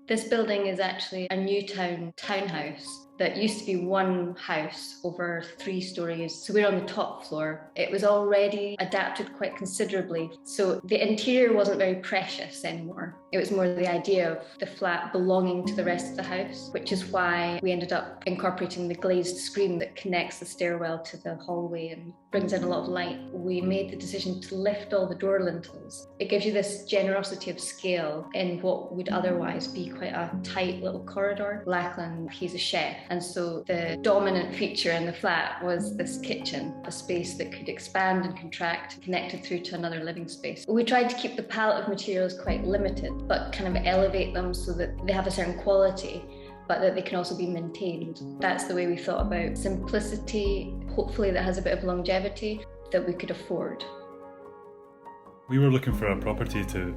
This building is actually a Newtown townhouse that used to be one house over 3 stories. So we're on the top floor. It was already adapted quite considerably. So the interior wasn't very precious anymore. It was more the idea of the flat belonging to the rest of the house, which is why we ended up incorporating the glazed screen that connects the stairwell to the hallway and brings in a lot of light. We made the decision to lift all the door lintels. It gives you this generosity of scale in what would otherwise be quite a tight little corridor. Lachlan, he's a chef, and so the dominant feature in the flat was this kitchen, a space that could expand and contract, connected through to another living space. We tried to keep the palette of materials quite limited, but kind of elevate them so that they have a certain quality, but that they can also be maintained. That's the way we thought about simplicity, hopefully that has a bit of longevity, that we could afford. We were looking for a property to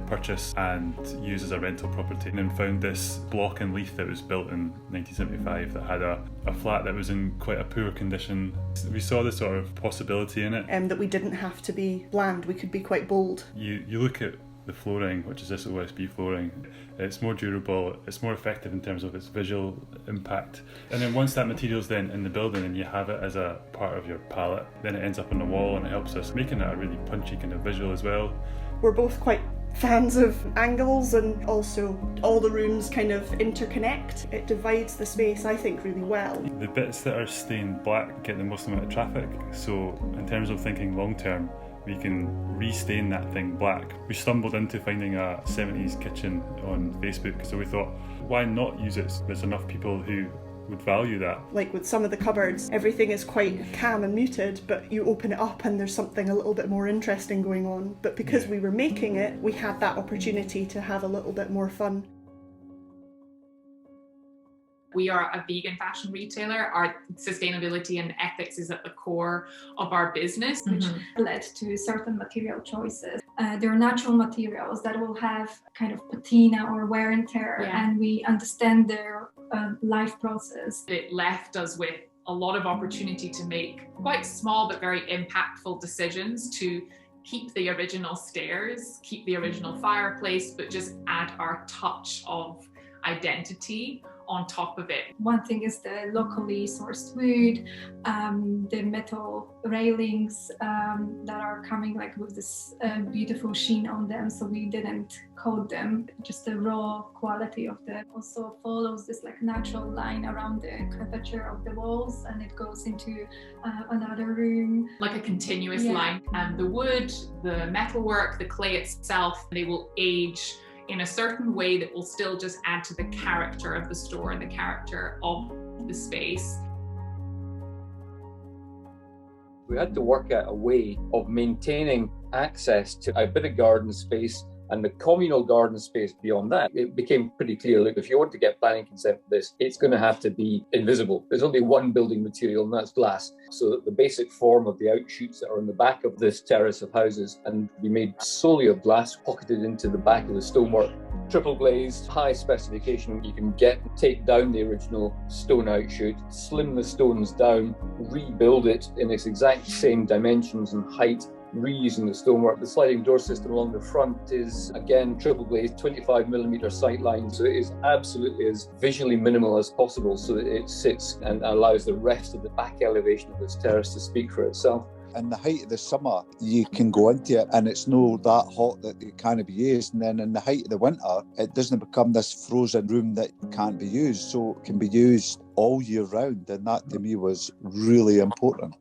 purchase and use as a rental property, and then found this block in Leith that was built in 1975 that had a flat that was in quite a poor condition. We saw the sort of possibility in it. That we didn't have to be bland, we could be quite bold. You look at the flooring, which is this OSB flooring, it's more durable, it's more effective in terms of its visual impact. And then once that material's then in the building and you have it as a part of your palette, then it ends up on the wall and it helps us making it a really punchy kind of visual as well. We're both quite fans of angles, and also all the rooms kind of interconnect. It divides the space, I think, really well. The bits that are stained black get the most amount of traffic, so in terms of thinking long term, we can restain that thing black. We stumbled into finding a 70s kitchen on Facebook, so we thought, why not use it? There's enough people who would value that. Like with some of the cupboards, everything is quite calm and muted, but you open it up and there's something a little bit more interesting going on. But because we were making it, we had that opportunity to have a little bit more fun. We are a vegan fashion retailer. Our sustainability and ethics is at the core of our business. Which led to certain material choices. They're natural materials that will have kind of patina or wear and tear, and we understand their life process. It left us with a lot of opportunity to make quite small but very impactful decisions to keep the original stairs, keep the original fireplace, but just add our touch of identity on top of it. One thing is the locally sourced wood, the metal railings that are coming like with this beautiful sheen on them, so we didn't coat them, just the raw quality of them. Also follows this like natural line around the curvature of the walls, and it goes into another room. Like a continuous line. And the wood, the metalwork, the clay itself, they will age in a certain way that will still just add to the character of the store and the character of the space. We had to work out a way of maintaining access to a bit of garden space and the communal garden space beyond that. It became pretty clear, look, if you want to get planning consent for this, it's going to have to be invisible. There's only one building material, and that's glass. So that the basic form of the outshoots that are on the back of this terrace of houses and be made solely of glass, pocketed into the back of the stonework. Triple glazed, high specification. You can take down the original stone outshoot, slim the stones down, rebuild it in its exact same dimensions and height, reusing the stonework. The sliding door system along the front is, again, triple glazed, 25mm sight line, so it is absolutely as visually minimal as possible so that it sits and allows the rest of the back elevation of this terrace to speak for itself. In the height of the summer, you can go into it and it's no that hot that it can't be used. And then in the height of the winter, it doesn't become this frozen room that can't be used. So it can be used all year round. And that to me was really important.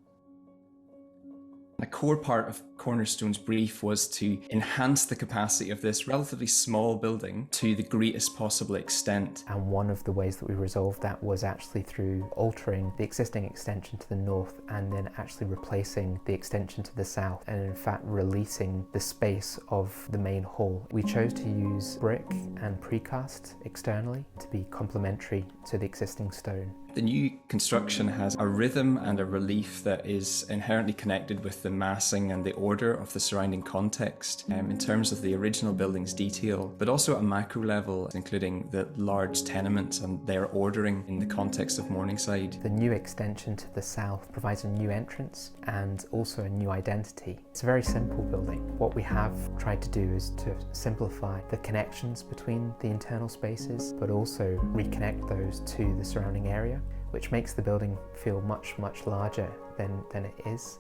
A core part of Cornerstone's brief was to enhance the capacity of this relatively small building to the greatest possible extent. And one of the ways that we resolved that was actually through altering the existing extension to the north and then actually replacing the extension to the south, and in fact releasing the space of the main hall. We chose to use brick and precast externally to be complementary to the existing stone. The new construction has a rhythm and a relief that is inherently connected with the massing and the order of the surrounding context in terms of the original building's detail, but also at a macro level, including the large tenements and their ordering in the context of Morningside. The new extension to the south provides a new entrance and also a new identity. It's a very simple building. What we have tried to do is to simplify the connections between the internal spaces, but also reconnect those to the surrounding area, which makes the building feel much larger than it is.